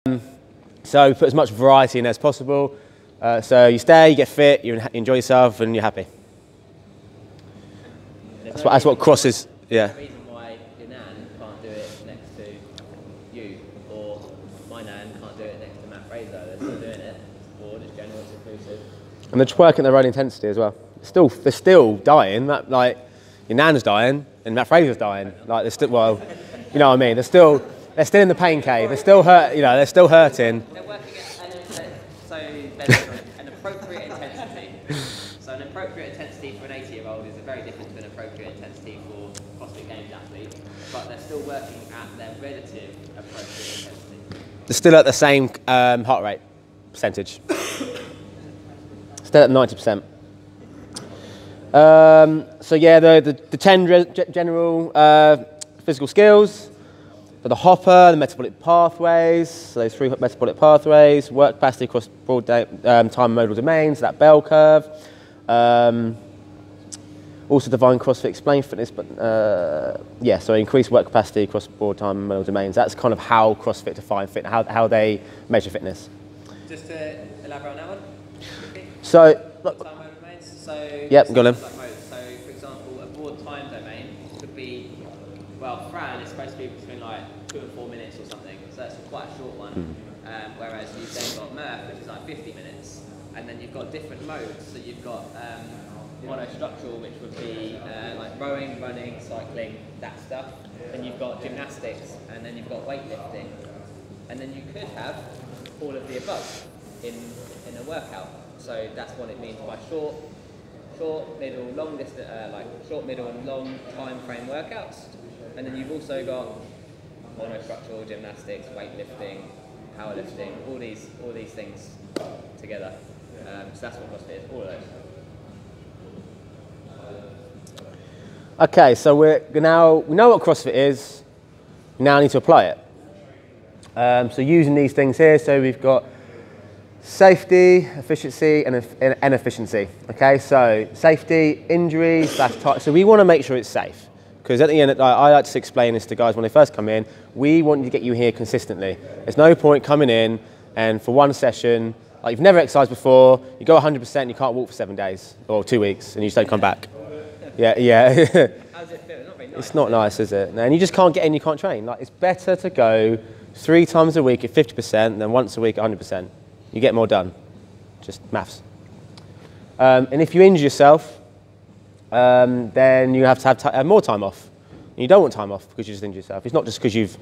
So we put as much variety in as possible. So you stay, you get fit, you enjoy yourself, and you're happy. That's what cross is. Yeah. There's no reason why your nan can't do it next to you, or my nan can't do it next to Matt Fraser. They're still doing it. Or just general, it's inclusive. And they're just working their own intensity as well. They're still dying. Like your nan's dying, and Matt Fraser's dying. Like they're still, well, you know what I mean. They're still in the pain cave. They're still hurt. You know, they're still hurting. They're working at an appropriate intensity. So an appropriate intensity for an 80-year-old is very different to an appropriate intensity for CrossFit Games athletes, but they're still working at their relative appropriate intensity. They're still at the same heart rate percentage. Still at 90%. So yeah, the 10 general physical skills. For the hopper, the metabolic pathways, so those 3 metabolic pathways, work capacity across broad time and modal domains, that bell curve. Also define CrossFit Explain Fitness, but yeah, so increase work capacity across broad time and modal domains. That's kind of how CrossFit define fitness, how they measure fitness. Just to elaborate on that one. So, time modal domains. So yep, go on. So for example, a broad time domain could be, well, Fran is supposed to be between like 2 and 4 minutes or something, so that's quite a short one. Whereas you've then got Murph, which is like 50 minutes, and then you've got different modes. So you've got monostructural, which would be like rowing, running, cycling, that stuff. Then you've got gymnastics, and then you've got weightlifting, and then you could have all of the above in a workout. So that's what it means by short, middle, long distance, like short, middle, and long time frame workouts. And then you've also got monostructural, gymnastics, weightlifting, powerlifting, all these things together. So that's what CrossFit is, all of those. Okay, so we know what CrossFit is. We now need to apply it. So using these things here, so we've got safety, efficiency, and efficiency. Okay, so safety, injury, so we want to make sure it's safe. Because at the end, I like to explain this to guys when they first come in, we want to get you here consistently. There's no point coming in and for one session, like you've never exercised before, you go 100%, you can't walk for 7 days or 2 weeks, and you just don't come back. Yeah. How does it feel? It's not very nice. It's not nice, is it? And you just can't get in, you can't train. Like it's better to go 3 times a week at 50% than once a week at 100%. You get more done. Just maths. And if you injure yourself, then you have to have more time off. And you don't want time off because you just injure yourself. It's not just because you've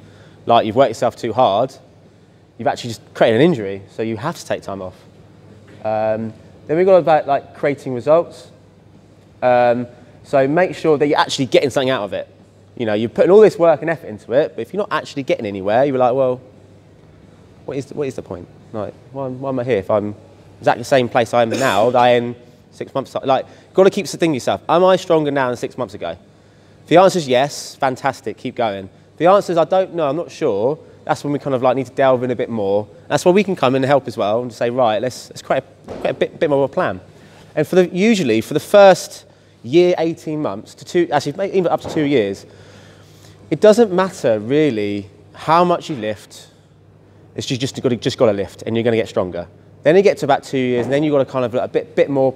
worked yourself too hard. You've actually just created an injury, so you have to take time off. Then we've got about like creating results. So make sure that you're actually getting something out of it. You know, you're putting all this work and effort into it, but if you're not actually getting anywhere, you're like, well, what is the point? Like, why am I here if I'm exactly the same place I am now that I am 6 months ago? Like, you've got to keep thinking to yourself, am I stronger now than 6 months ago? If the answer is yes, fantastic, keep going. If the answer is I don't know, I'm not sure, that's when we kind of like need to delve in a bit more. That's where we can come in and help as well and say, right, let's create a bit more of a plan. And usually for the first year, 18 months, actually even up to 2 years, it doesn't matter really how much you lift. It's just got to lift, and you're going to get stronger. Then you get to about 2 years, and then you've got to kind of a bit more.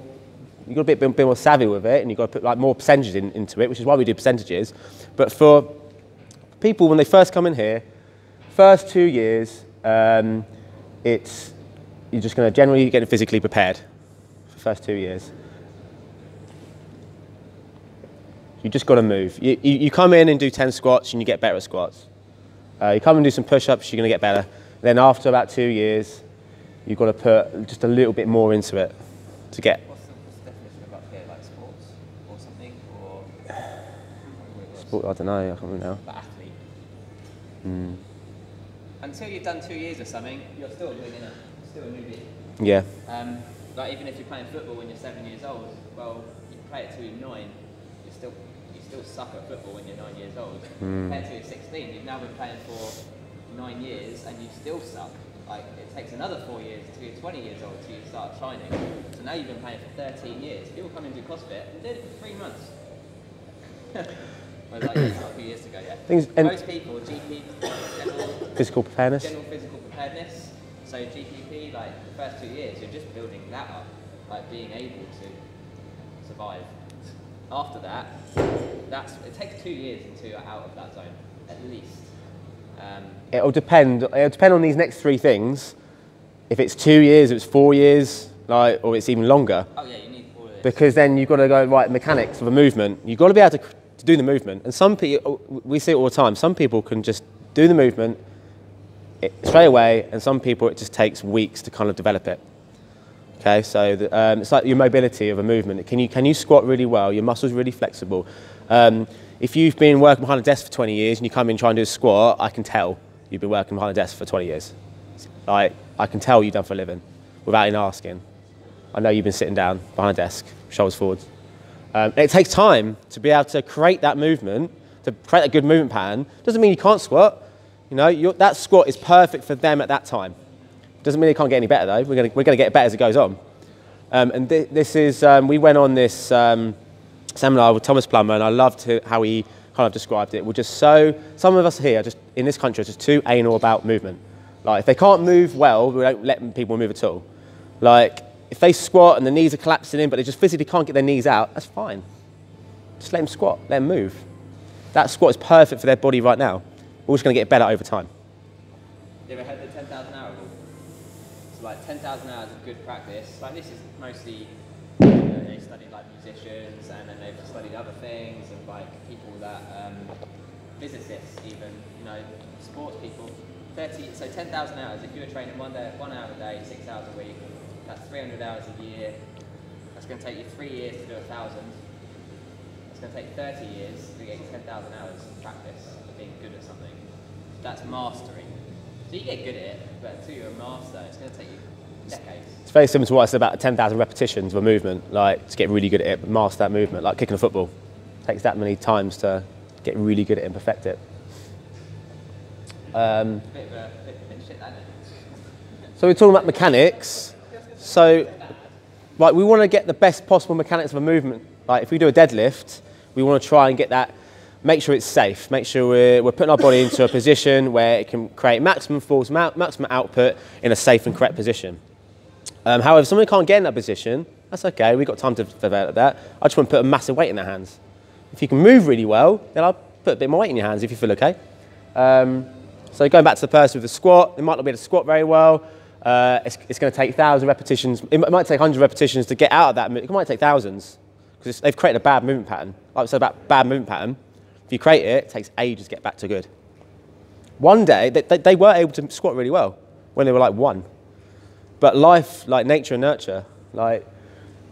You've got to be a bit more savvy with it, and you've got to put like more percentages into it, which is why we do percentages. But for people when they first come in here, first 2 years, you're just going to generally get physically prepared for the first 2 years. You just got to move. You come in and do 10 squats, and you get better at squats. You come and do some push-ups, you're going to get better. Then after about 2 years, you've got to put just a little bit more into it to get. What's the definition of up here, like sports or something, or Sport, I don't know. I can't remember now. But athlete. Until you've done 2 years or something, you're still a newbie. Yeah. Like even if you're playing football when you're 7 years old, well, you can play it till you're 9. You still suck at football when you're 9 years old. Play it till you're 16. You've now been playing for 9 years and you still suck. Like it takes another 4 years till you're 20 years old till you start shining. So now you've been playing for 13 years. People come into CrossFit and did it for 3 months. Well, like, it's not a few years ago yet. Most people, GP, general physical preparedness. General physical preparedness. preparedness. So GPP, like the first 2 years, you're just building that up, like being able to survive. After that, it takes 2 years until you're out of that zone, at least. It'll depend on these next 3 things. If it's 2 years, if it's 4 years, like, or it's even longer. Oh yeah, you need all of this. Because then you've got to go, right, mechanics of a movement. You've got to be able to do the movement. And some people, we see it all the time, some people can just do the movement straight away, and some people it just takes weeks to kind of develop it. Okay, so it's like your mobility of a movement. Can you squat really well? Your muscles really flexible. If you've been working behind a desk for 20 years and you come in and try and do a squat, I can tell you've been working behind a desk for 20 years. Like, I can tell you've done for a living without even asking. I know you've been sitting down behind a desk, shoulders forwards. It takes time to be able to create that movement, to create a good movement pattern. Doesn't mean you can't squat. You know, that squat is perfect for them at that time. Doesn't mean it can't get any better though. We're going to get better as it goes on. This is, we went on this seminar with Thomas Plummer, and I loved how he kind of described it. Some of us here, just in this country, are just too anal about movement. Like, if they can't move well, we don't let people move at all. Like, if they squat and the knees are collapsing in, but they just physically can't get their knees out, that's fine. Just let them squat, let them move. That squat is perfect for their body right now. We're just going to get better over time. You ever heard the 10,000 hour rule? So like 10,000 hours of good practice. Like, this is mostly, they studied like musicians, and then they've studied other things, and like people that, physicists even, you know, sports people. 10,000 hours, if you were training 1 hour a day, 6 hours a week, that's 300 hours a year. That's going to take you 3 years to do 1,000. It's going to take 30 years to get 10,000 hours of practice of being good at something. That's mastery. So you get good at it, but until you're a master, it's going to take you decades. It's very similar to what I said about 10,000 repetitions of a movement, like to get really good at it, master that movement, like kicking a football. It takes that many times to get really good at it and perfect it. Bit of shit, isn't it? So we're talking about mechanics. So, like, we want to get the best possible mechanics of a movement. Like, if we do a deadlift, we want to try and get that, make sure it's safe, make sure we're putting our body into a position where it can create maximum force, maximum output in a safe and correct position. However, if someone can't get in that position, that's okay, we've got time to develop that. I just want to put a massive weight in their hands. If you can move really well, then I'll put a bit more weight in your hands if you feel okay. So going back to the person with the squat, they might not be able to squat very well. It's going to take 1,000 repetitions. It might take 100 repetitions to get out of that. It might take thousands because they've created a bad movement pattern. Like I said about bad movement pattern, if you create it, it takes ages to get back to good. One day, they were able to squat really well when they were like 1. But life, like nature and nurture, like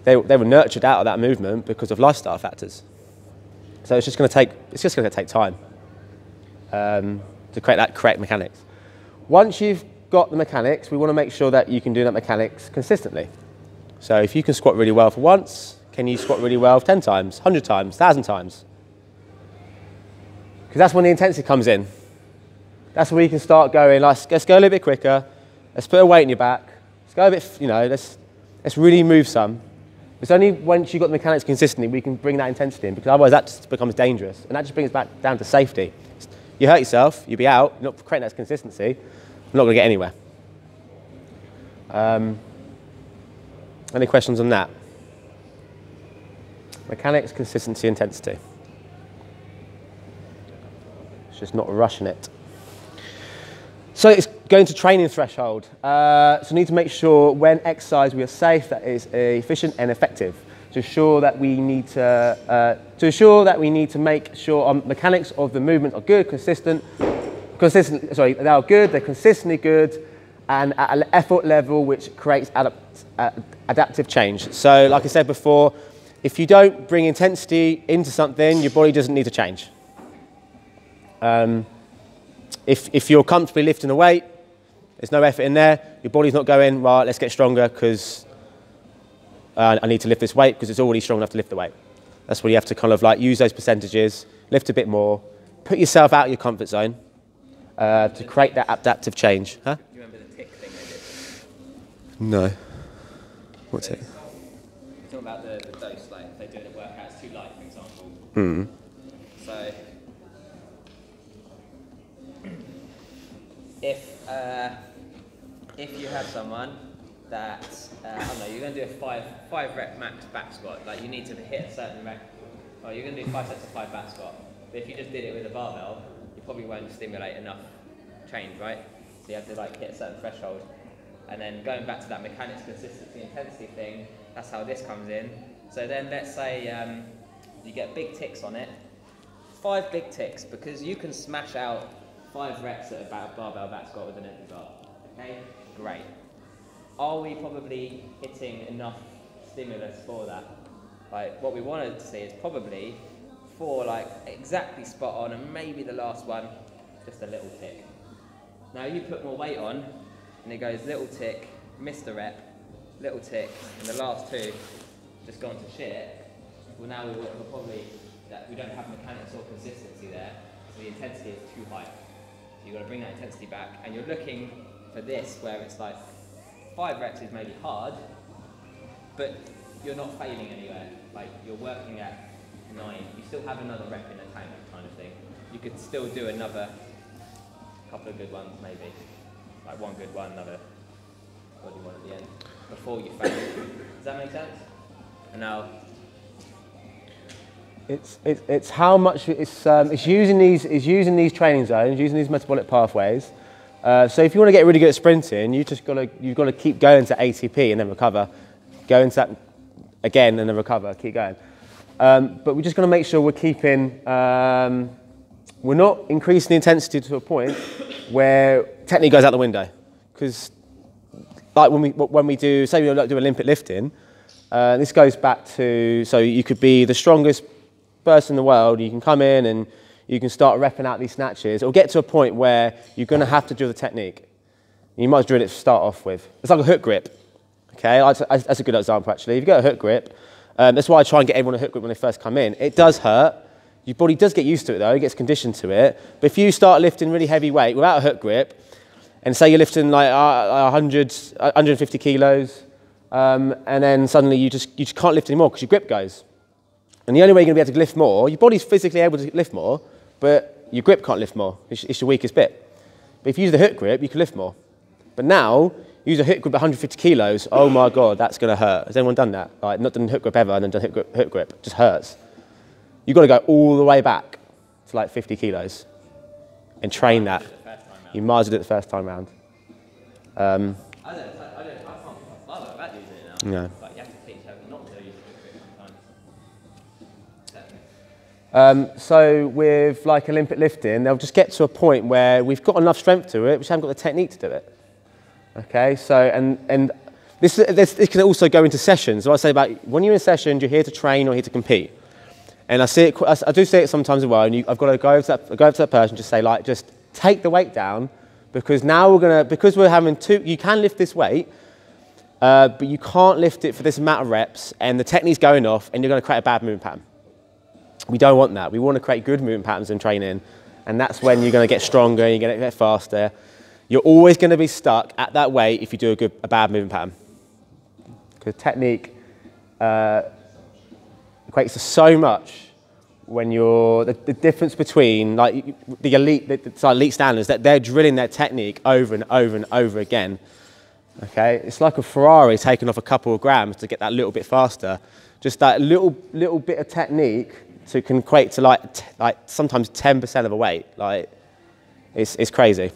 they were nurtured out of that movement because of lifestyle factors. So it's just going to take time to create that correct mechanics. Once you've got the mechanics, we want to make sure that you can do that mechanics consistently. So if you can squat really well for once, can you squat really well 10 times, 100 times, 1,000 times? Because that's when the intensity comes in. That's where you can start going, let's go a little bit quicker, let's put a weight in your back, let's go a bit, you know, let's really move some. It's only once you've got the mechanics consistently we can bring that intensity in, because otherwise that just becomes dangerous. And that just brings us back down to safety. You hurt yourself, you'll be out, you're not creating that consistency, you're not going to get anywhere. Any questions on that? Mechanics, consistency, intensity. It's just not rushing it. So it's going to training threshold. So we need to make sure when exercise we are safe, that is efficient and effective. To ensure that we need to make sure our mechanics of the movement are good, they are good, they're consistently good, and at an effort level which creates adaptive change. So like I said before, if you don't bring intensity into something, your body doesn't need to change. If you're comfortably lifting a weight, there's no effort in there, your body's not going, right, let's get stronger because I need to lift this weight because it's already strong enough to lift the weight. That's where you have to kind of like use those percentages, lift a bit more, put yourself out of your comfort zone to create that adaptive change. Huh? Do you remember the tick thing they did? No. What's it? You're talking about the dose, like if they're doing a workout, it's too light, for example. Mm. So if if you have someone that, I don't know, you're going to do a five rep max back squat, like you need to hit a certain rep, or you're going to do 5 sets of 5 back squat, but if you just did it with a barbell, you probably won't stimulate enough change, right? So you have to like hit a certain threshold. And then going back to that mechanics, consistency, intensity thing, that's how this comes in. So then let's say you get big ticks on it, 5 big ticks, because you can smash out 5 reps at a barbell back squat with an empty bar. Okay, great. Are we probably hitting enough stimulus for that? Like what we wanted to see is probably 4 like exactly spot on, and maybe the last one just a little tick. Now you put more weight on, and it goes little tick, missed a rep, little tick, and the last 2 just gone to shit. Well, now we're probably that we don't have mechanics or consistency there, so the intensity is too high. So you've got to bring that intensity back, and you're looking for this where it's like 5 reps is maybe hard, but you're not failing anywhere. Like you're working at 9, you still have another rep in the tank kind of thing. You could still do another couple of good ones maybe, like one good one, another body one at the end, before you fail. Does that make sense? And now it's how much it's using these training zones, using these metabolic pathways. So if you want to get really good at sprinting, you've got to keep going to ATP and then recover, go into that again and then recover, keep going. But we're just going to make sure we're keeping, we're not increasing the intensity to a point where technique goes out the window. Because like when we do, say we do Olympic lifting, this goes back to, so you could be the strongest person in the world, you can come in and you can start repping out these snatches. It'll get to a point where you're going to have to drill the technique. You might drill it to start off with. It's like a hook grip. Okay, that's a good example actually. If you get a hook grip, that's why I try and get everyone a hook grip when they first come in. It does hurt. Your body does get used to it though, it gets conditioned to it. But if you start lifting really heavy weight without a hook grip, and say you're lifting like 150 kilos, and then suddenly you just can't lift anymore because your grip goes. And the only way you're going to be able to lift more, your body's physically able to lift more, but your grip can't lift more. It's your weakest bit. But if you use the hook grip, you can lift more. But now, use a hook grip at 150 kilos, oh my God, that's going to hurt. Has anyone done that? Like, not done hook grip ever and then done hook grip. It just hurts. You've got to go all the way back to like 50 kilos and train that. You might as well do it the first time round. I can't bother about using it now. No. But you have to teach how not to use it sometimes. So with like Olympic lifting, they'll just get to a point where we've got enough strength to it, we just haven't got the technique to do it. Okay, so and this can also go into sessions. So I say about when you're in sessions, you're here to train or here to compete. And I do see it sometimes as well. And I've got to go over to that person, just say like, just take the weight down, because now because we're having you can lift this weight, but you can't lift it for this amount of reps, and the technique's going off, and you're going to create a bad movement pattern. We don't want that. We want to create good movement patterns in training, and that's when you're going to get stronger, you're going to get faster. You're always going to be stuck at that weight if you do a bad movement pattern. Because technique equates to so much when you're, the difference between like the elite standards, that they're drilling their technique over and over and over again. Okay, it's like a Ferrari taking off a couple of grams to get that little bit faster. Just that little bit of technique can equate to like sometimes 10% of a weight. Like it's crazy.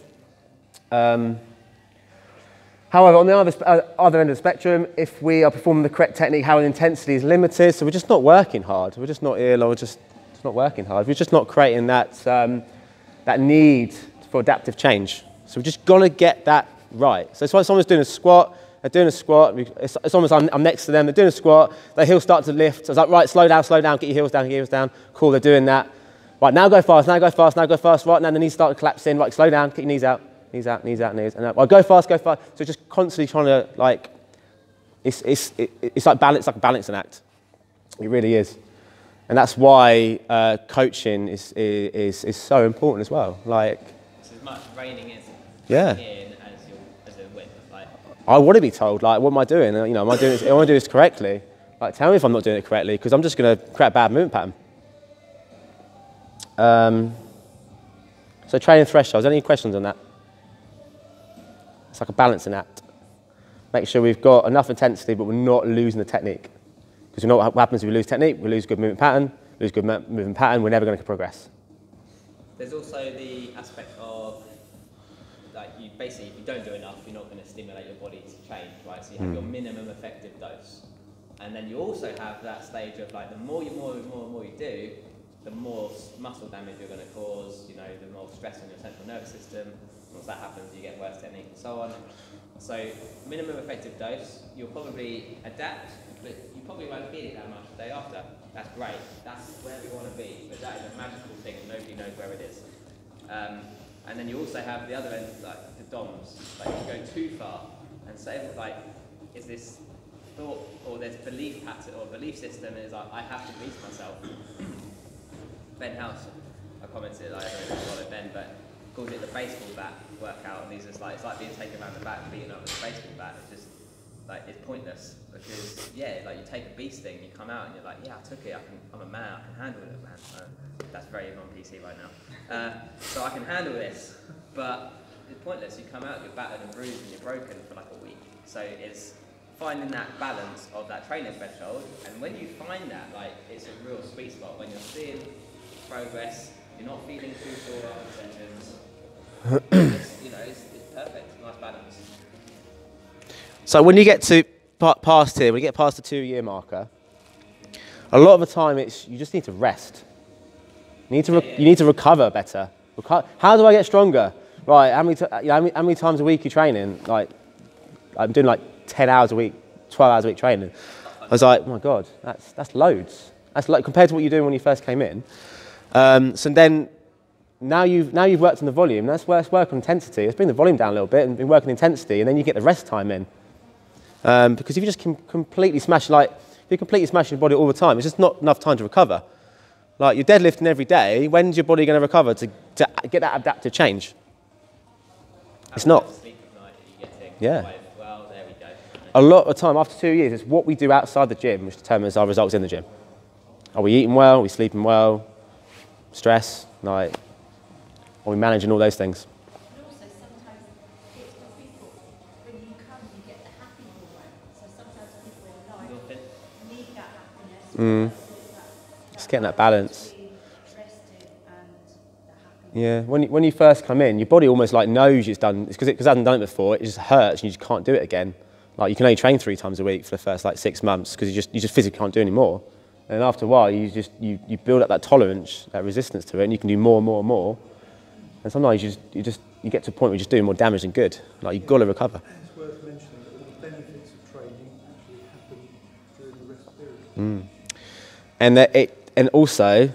However, on the other end of the spectrum, if we are performing the correct technique, our intensity is limited, so we're just not working hard. We're just not ill, or we're just not working hard. We're just not creating that that need for adaptive change. So we've just got to get that right. So it's like someone's doing a squat. They're doing a squat. It's almost I'm next to them. They're doing a squat. Their heels start to lift. So it's like, right, slow down, get your heels down, get your heels down. Cool, they're doing that. Right, now go fast, now go fast, now go fast. Right, now the knees start to collapse in. Right, slow down, get your knees out. Knees out, knees out, knees. And well, go fast, go fast. So just constantly trying to like, it's like balance, like a balancing act. It really is, and that's why coaching is so important as well. Like, it's as much reining in yeah. as a width. Like, I want to be told, like, what am I doing? You know, am I doing this? I want to do this correctly. Like, tell me if I'm not doing it correctly, because I'm just going to create a bad movement pattern. So training thresholds. Any questions on that? It's like a balancing act. Make sure we've got enough intensity, but we're not losing the technique. Because you know what happens if we lose technique? We lose good movement pattern. Lose good movement pattern, we're never going to progress. There's also the aspect of, like, you basically, if you don't do enough, you're not going to stimulate your body to change, right? So you have your minimum effective dose. And then you also have that stage of, like, the more you do, the more muscle damage you're going to cause, you know, the more stress on your central nervous system. Once that happens, you get worse technique and so on. So minimum effective dose, you'll probably adapt, but you probably won't feel it that much the day after. That's great. That's where we want to be. But that is a magical thing and nobody knows where it is. And then you also have the other end, like the DOMs. Like if you go too far and say, like, is this thought or this belief pattern or belief system is like, I have to beat myself. Ben House, I commented, I don't know if you follow Ben, but calls it the baseball bat workout. And he's just like, it's like being taken around the back and beaten up with a baseball bat. It's just, like, it's pointless because, yeah, like you take a bee sting, you come out and you're like, yeah, I took it, I'm a man, I can handle it, man. That's very non-PC right now. So I can handle this, but it's pointless. You come out, you're battered and bruised and you're broken for like a week. So it's finding that balance of that training threshold, and when you find that, like, it's a real sweet spot when you're seeing progress, you're not feeling too sore after sessions. You know, it's perfect, nice balance. So when you get to past here, when you get past the 2-year marker, a lot of the time it's you just need to rest. You need to recover better. How do I get stronger? Right, how many times a week are you training? Like, I'm doing like 10 hours a week, 12 hours a week training. I was like, oh my God, that's loads. That's like compared to what you're doing when you first came in. So then now you've worked on the volume. Let's work on intensity. Let's bring the volume down a little bit and work on intensity, and then you get the rest time in. Because if you just completely smash, like, if you completely smash your body all the time, it's just not enough time to recover. Like, you're deadlifting every day. When's your body going to recover to get that adaptive change? It's not. Yeah. Well, there we go. A lot of the time, after 2 years, it's what we do outside the gym which determines our results in the gym. Are we eating well? Are we sleeping well? Stress? Like, are we managing all those things? And also sometimes it's for people, when you come, you get the happy hormone. So sometimes people in life need that happiness. Just getting that balance. Rested and the happiness. Yeah, when you first come in, your body almost like knows it's done. It's because it hasn't done it before. It just hurts, and you just can't do it again. Like, you can only train 3 times a week for the first like 6 months because you just physically can't do any more. And after a while, you build up that tolerance, that resistance to it, and you can do more and more and more. And sometimes you get to a point where you're just doing more damage than good. Like, you've got to recover. It's worth mentioning that all the benefits of training actually happen during the rest period. And also, I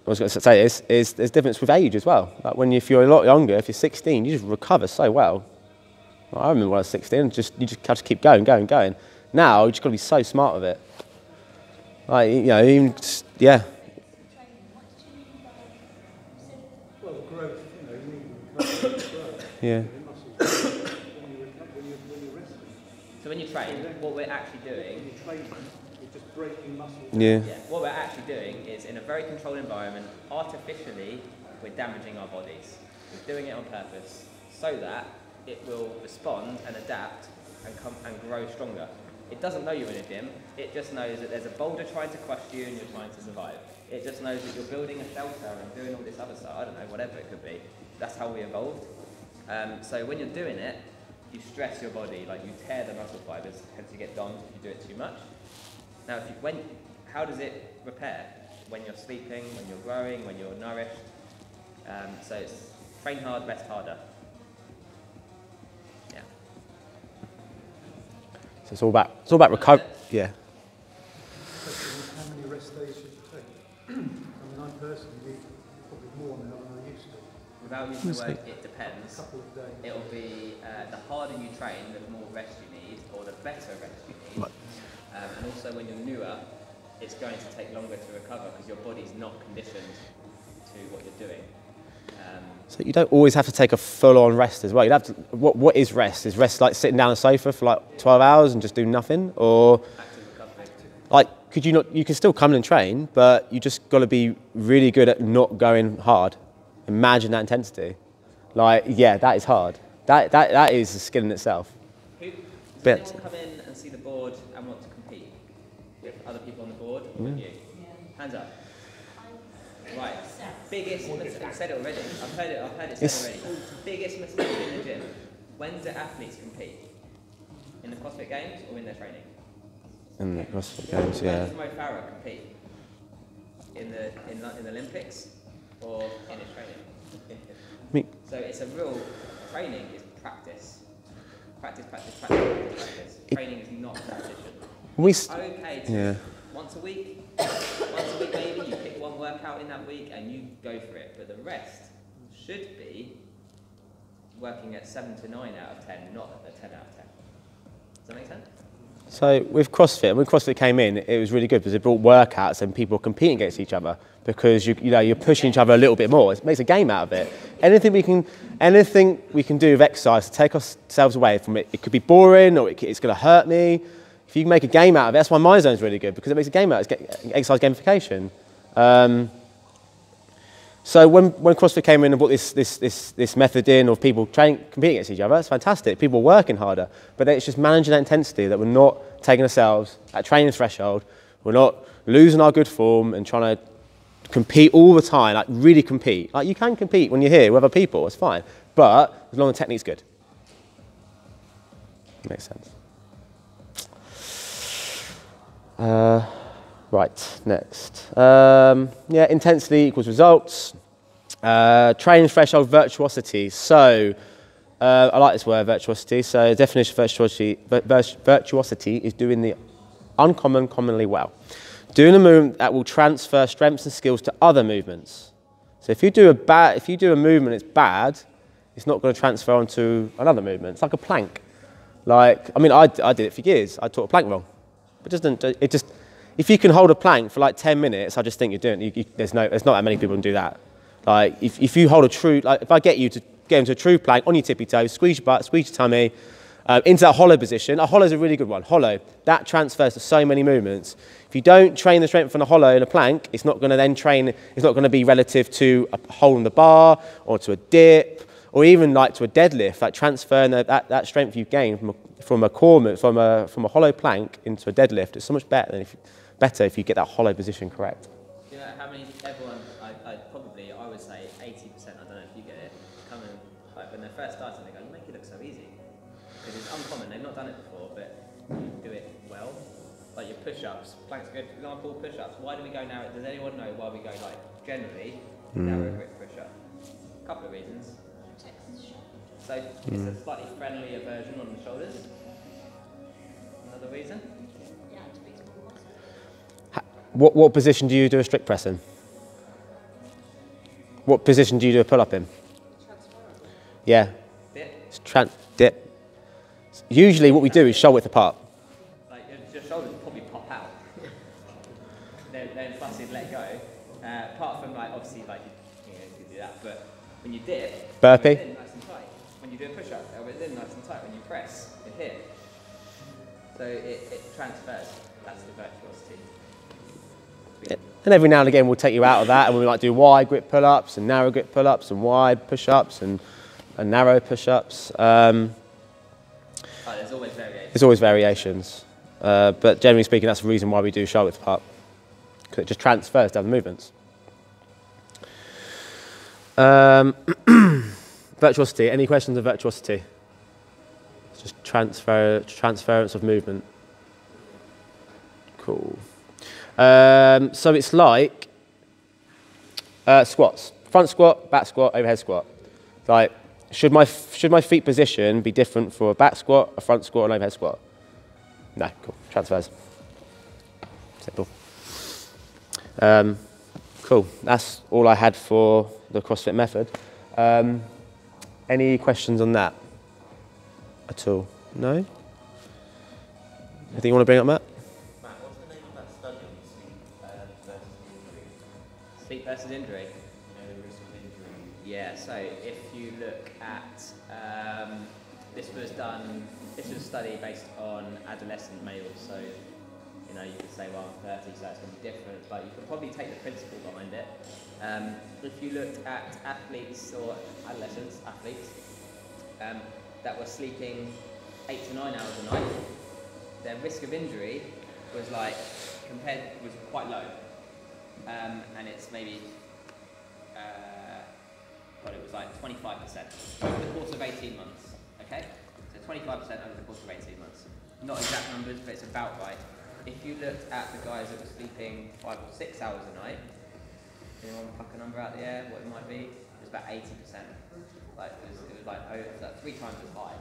was going to say this, is there's difference with age as well. Like, if you're a lot younger, if you're 16, you just recover so well. Like, I remember when I was 16, you just have to keep going. Now, you just got to be so smart with it. Like, you know, even just, yeah. Well, growth, you know, you need growth. Yeah. When you're resting. So when you train, what we're actually doing, When you're training, you're just breaking muscles. Yeah. what we're actually doing is in a very controlled environment, artificially, we're damaging our bodies. We're doing it on purpose so that it will respond and adapt and grow stronger. It doesn't know you're in a gym. It just knows that there's a boulder trying to crush you and you're trying to survive. It just knows that you're building a shelter and doing all this other stuff. I don't know, whatever it could be. That's how we evolved. So when you're doing it, you stress your body, like you tear the muscle fibers, hence you get DOMs if you do it too much. Now, how does it repair? When you're sleeping, when you're growing, when you're nourished. So it's train hard, rest harder. Yeah. So it's all about recovery. Yeah. How many rest days should you take? I mean, I personally need probably more now than I used to. Without using the word, it depends. A couple of days. It'll be the harder you train, the more rest you need, or the better rest you need. And also when you're newer, it's going to take longer to recover because your body's not conditioned to what you're doing. So you don't always have to take a full-on rest as well. You'd have to. What is rest? Is rest like sitting down on a sofa for like 12 hours and just do nothing, or Active recovery. like could you not? You can still come and train, but you just got to be really good at not going hard. Imagine that intensity. Like, yeah, that is hard. That is a skill in itself. Does Bit. anyone come in and see the board and want to compete with other people on the board or with you? Hands up. Right. Biggest, I've said it already. I've heard it said already. Biggest mistake in the gym. When do athletes compete? In the CrossFit Games or in their training? In the CrossFit Games, When yeah. does Mo Farah compete? In the Olympics or in his training? So it's a real training is practice. Practice. Training is not competition. It's okay to once a week maybe you pick one workout in that week and you go for it, but the rest should be working at 7 to 9 out of 10, not a 10 out of 10. Does that make sense? So with CrossFit, when CrossFit came in, it was really good because it brought workouts and people competing against each other because you're pushing each other a little bit more. It makes a game out of it. Anything we can do with exercise to take ourselves away from it. It could be boring or it's going to hurt me. If you can make a game out of it, that's why MyZone is really good because it makes a game out of it. It's exercise gamification. So when CrossFit came in and brought this method in of people competing against each other, it's fantastic. People are working harder, but it's just managing that intensity that we're not taking ourselves at training threshold. We're not losing our good form and trying to compete all the time, like really compete. Like you can compete when you're here with other people, it's fine, but as long as the technique's good. Makes sense. Right, next. Intensity equals results. Training threshold virtuosity. So, I like this word, virtuosity. So, the definition of virtuosity is doing the uncommon commonly well. Doing a movement that will transfer strengths and skills to other movements. So, if you do a movement that's bad, it's not going to transfer onto another movement. It's like a plank. I did it for years. I taught a plank wrong. If you can hold a plank for like 10 minutes, I just think you're doing it. There's not that many people who can do that. Like, if you hold if I get you to get into a true plank on your tippy toes, squeeze your butt, squeeze your tummy, into that hollow position. A hollow is a really good one. Hollow, that transfers to so many movements. If you don't train the strength from a hollow in a plank, it's not going to be relative to a hole in the bar or to a dip or even like to a deadlift, like transferring that strength you've gained from a hollow plank into a deadlift. It's so much better if you get that hollow position correct. Do you know how many, I would say 80%, I don't know if you get it, come in, like when they're first starting, they go, you make it look so easy. Because it's uncommon, they've not done it before, but you do it well. Like your push-ups, planks are good, for example, push-ups. Why do we go narrow? Does anyone know why we go like generally narrow grip push-up? A couple of reasons. So it's a slightly friendlier version on the shoulders. Another reason. What position do you do a strict press in? What position do you do a pull-up in? Yeah. Dip. Dip. Usually what we do is shoulder width apart. Like your shoulders will probably pop out. then flaccid let go. Apart from like obviously like you can do that, but when you dip, burpee. elbows in nice and tight. When you do a push-up, elbows in nice and tight. When you press, it hit. So it transfers. That's the virtuosity. And every now and again we'll take you out of that and we might do wide grip pull-ups and narrow grip pull-ups and wide push-ups and narrow push-ups. There's always variations. There's always variations. But generally speaking, that's the reason why we do shoulder width apart. Because it just transfers to other movements. Virtuosity. Any questions on virtuosity? It's just transference of movement. Cool. So it's like squats. Front squat, back squat, overhead squat. Like, should my feet position be different for a back squat, a front squat, and overhead squat? No, cool. Transfers. Simple. Cool. That's all I had for the CrossFit method. Any questions on that at all? No? Anything you want to bring up, Matt? Sleep versus injury. Yeah, so if you look at, this was a study based on adolescent males, so you could say, well, I'm 30, so it's going to be different, but you could probably take the principle behind it. If you looked at athletes or adolescents, that were sleeping 8 to 9 hours a night, their risk of injury was was quite low, and it's maybe it was like 25% over the course of 18 months. Okay, so 25% over the course of 18 months. Not exact numbers, but it's about right. If you looked at the guys that were sleeping 5 or 6 hours a night, anyone pluck a number out of the air? What it might be? It was about 80%. Like it was like 3 times as high,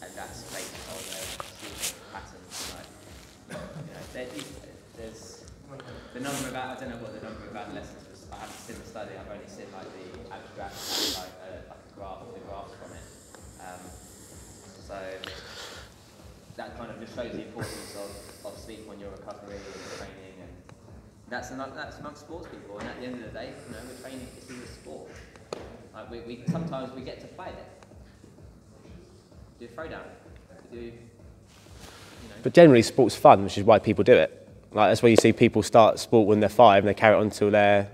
and that's based on their sleep patterns. There's the number of I don't know what the number of adolescents was. I haven't seen the study. I've only seen like the abstract, like a graph, the graphs from it. So that kind of just shows the importance of sleep when you're recovering and training, and that's amongst sports people. And at the end of the day, we're training. This is a sport. Like we sometimes we get to play it. Do a throwdown. Do. But generally, sport's fun, which is why people do it. Like that's why you see people start sport when they're 5 and they carry it on until they're.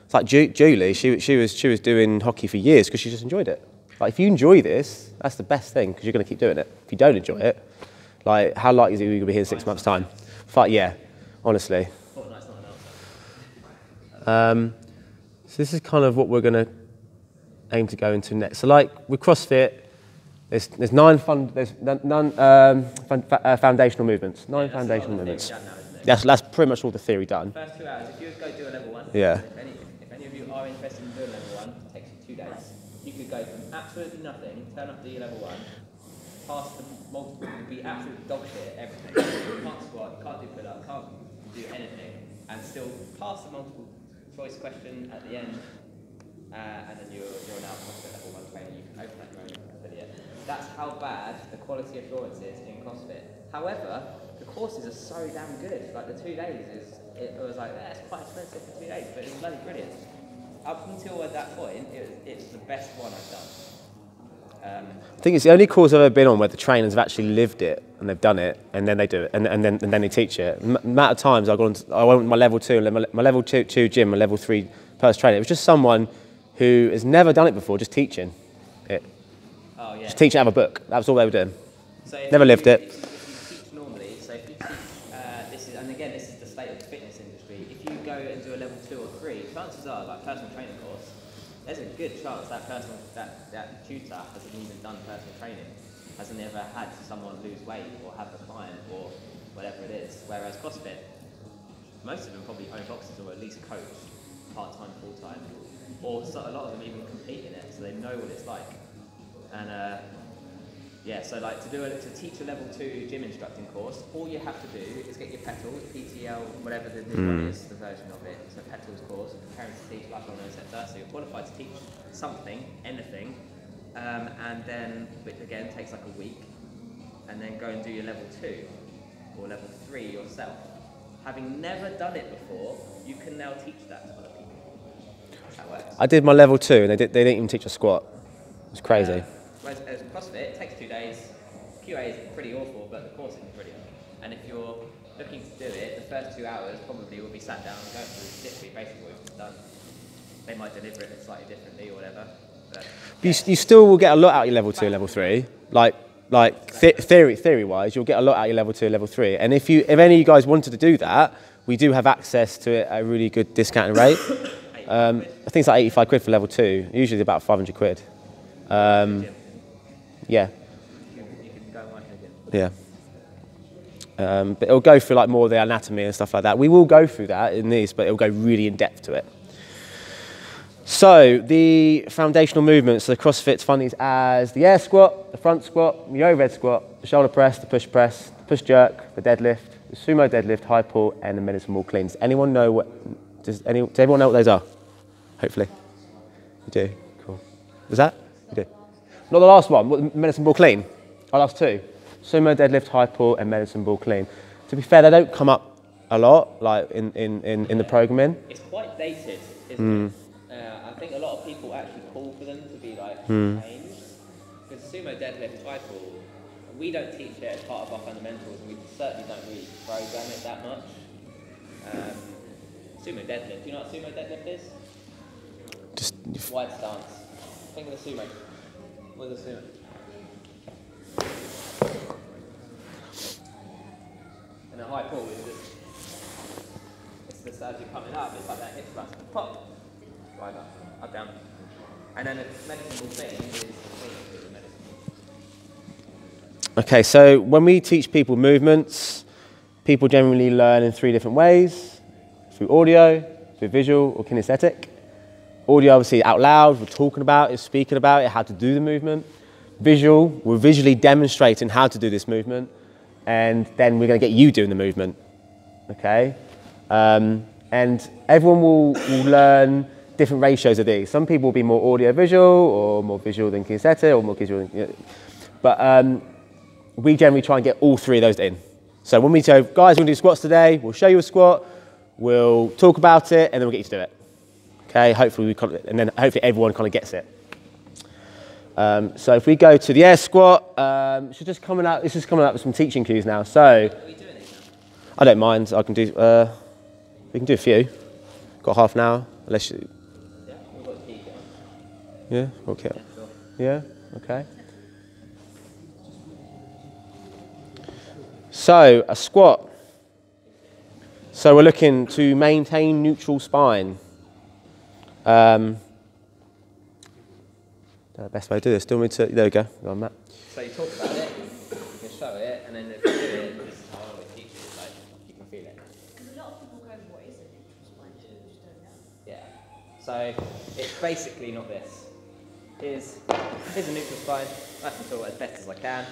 It's like Julie. She was doing hockey for years because she just enjoyed it. Like if you enjoy this, that's the best thing because you're going to keep doing it. If you don't enjoy it, like how likely is it you're going to be here in 6 months' time? Yeah, honestly. So this is kind of what we're going to aim to go into next. So like with CrossFit, there's 9 foundational movements. 9 foundational movements. That's pretty much all the theory done. First 2 hours, if you go do a level 1, yeah. If any of you are interested in doing level 1, it takes you 2 days. You could go from absolutely nothing, turn up to your level 1, pass the multiple, be absolute dog shit at everything. You can't squat, you can't do pull-up, can't do anything, and still pass the multiple choice question at the end, and then you're now CrossFit level 1 trainer. You can open up your own affiliate. That's how bad the quality assurance is in CrossFit. However, the courses are so damn good. Like the 2 days it was like, it's quite expensive for 2 days, but it's bloody brilliant. Up until at that point, it's the best one I've done. I think it's the only course I've ever been on where the trainers have actually lived it and they've done it and then they do it and then they teach it. The amount of times I went with my level 2 and my level 2 gym, my level 3 personal trainer. It was just someone who has never done it before, just teaching it. Oh, yeah. Just teaching out of a book. That was all they were doing. So never lived it. If you teach normally, so if you teach, and again, this is the state of the fitness industry. If you go and do a level 2 or 3, chances are, like personal training course, there's a good chance that tutor hasn't even done personal training, hasn't ever had someone lose weight or have a client or whatever it is. Whereas CrossFit, most of them probably own boxes or at least coach part-time, full-time, or a lot of them even compete in it, so they know what it's like. And so like to teach a level 2 gym instructing course, all you have to do is get your petals, PTL, whatever the new one is, the version of it. It's a petals course, preparing to teach lifelong etc. So you're qualified to teach something, anything, and then, which again takes like a week, and then go and do your level 2 or level 3 yourself. Having never done it before, you can now teach that to other people. That's how it works. I did my level 2 and they didn't even teach a squat. It was crazy. Whereas as CrossFit, it takes 2 days. QA is pretty awful, but the course is brilliant. And if you're looking to do it, the first 2 hours probably will be sat down and go through literally basically what you've done. They might deliver it slightly differently or whatever. But you still will get a lot out of your level 2 and level 3. Theory-wise, you'll get a lot out of your level 2 and level 3. And if any of you guys wanted to do that, we do have access to it at a really good discounted rate. I think it's like 85 quid for level 2. Usually it's about 500 quid. Yeah. You can go and work again. Yeah. But it'll go through like more of the anatomy and stuff like that. We will go through that in these, but it'll go really in depth to it. So the foundational movements, so the CrossFit define these as the air squat, the front squat, the overhead squat, the shoulder press, the push jerk, the deadlift, the sumo deadlift, high pull, and the medicine ball clean. Does everyone know what those are? Hopefully. You do? Cool. Was that? You do. Not the last one, what, medicine ball clean? Our last 2. Sumo deadlift, high pull, and medicine ball clean. To be fair, they don't come up a lot, like in the programming. It's quite dated, isn't it? I think a lot of people actually call for them to be like changed. Because sumo deadlift, high pull, we don't teach it as part of our fundamentals, and we certainly don't really program it that much. Sumo deadlift, do you know what sumo deadlift is? Just wide stance. Think of the sumo. What does it do? And a high pull is just, it's just as you're coming up, it's like that hip thrust. Pop! Right up, down. And then a medicine thing is the medicine. Okay, so when we teach people movements, people generally learn in 3 different ways: through audio, through visual, or kinesthetic. Audio, obviously, out loud, we're talking about it, speaking about it, how to do the movement. Visual, we're visually demonstrating how to do this movement, and then we're going to get you doing the movement. Okay? And everyone will learn different ratios of these. Some people will be more audio-visual, or more visual than kinesthetic, or more visual than... But we generally try and get all 3 of those in. So when we say, guys, we're going to do squats today, we'll show you a squat, we'll talk about it, and then we'll get you to do it. Okay, hopefully hopefully everyone kind of gets it. So if we go to the air squat, this is coming out with some teaching cues now. So Are we doing these now? I don't mind. I can do. We can do a few. Got half an hour, unless you. Yeah, we've got to keep going. Yeah. Okay. Sure. Yeah. Okay. So a squat. So we're looking to maintain neutral spine. The best way to do this. Do you want me to? There we go. Go on, Matt. So you talk about it, you can show it, and then if you do it, this is how I always teach it, like, you can feel it. Because a lot of people go, what is a neutral spine? People just don't know. Yeah. So it's basically not this. Here's a neutral spine. I can talk as best as I can.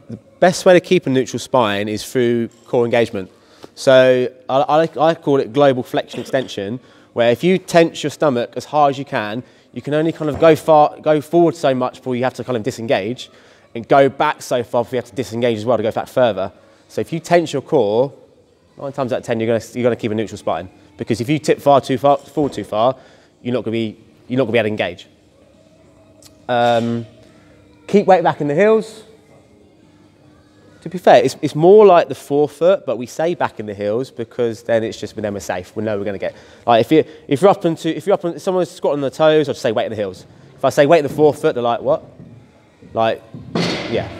The best way to keep a neutral spine is through core engagement. So I call it global flexion extension, where if you tense your stomach as hard as you can only kind of go forward so much before you have to kind of disengage, and go back so far before you have to disengage as well to go back further. So if you tense your core, 9 times out of 10 you're going to keep a neutral spine, because if you tip forward too far, you're not going to be able to engage. Keep weight back in the heels. To be fair, it's more like the forefoot, but we say back in the heels because then it's just, then we're safe. We know we're going to get. Like if someone's squatting on the toes, I'll just say weight in the heels. If I say weight in the forefoot, they're like, what? Like, yeah.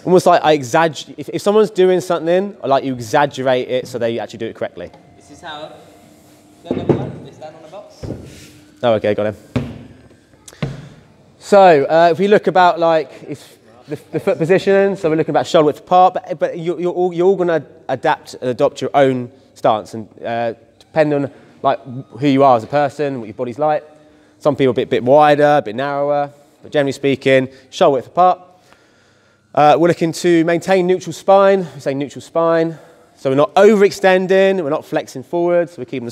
Almost like I exaggerate. If someone's doing something, I like you exaggerate it so they actually do it correctly. This is how. Go number 1. Is that on the box? Oh, okay, got him. So if we look about like the foot position, so we're looking about shoulder width apart, but you're all going to adapt and adopt your own stance, and depending on like who you are as a person, what your body's like. Some people a bit wider, a bit narrower, but generally speaking, shoulder width apart. We're looking to maintain neutral spine. We say neutral spine, so we're not overextending, we're not flexing forward, so we're keeping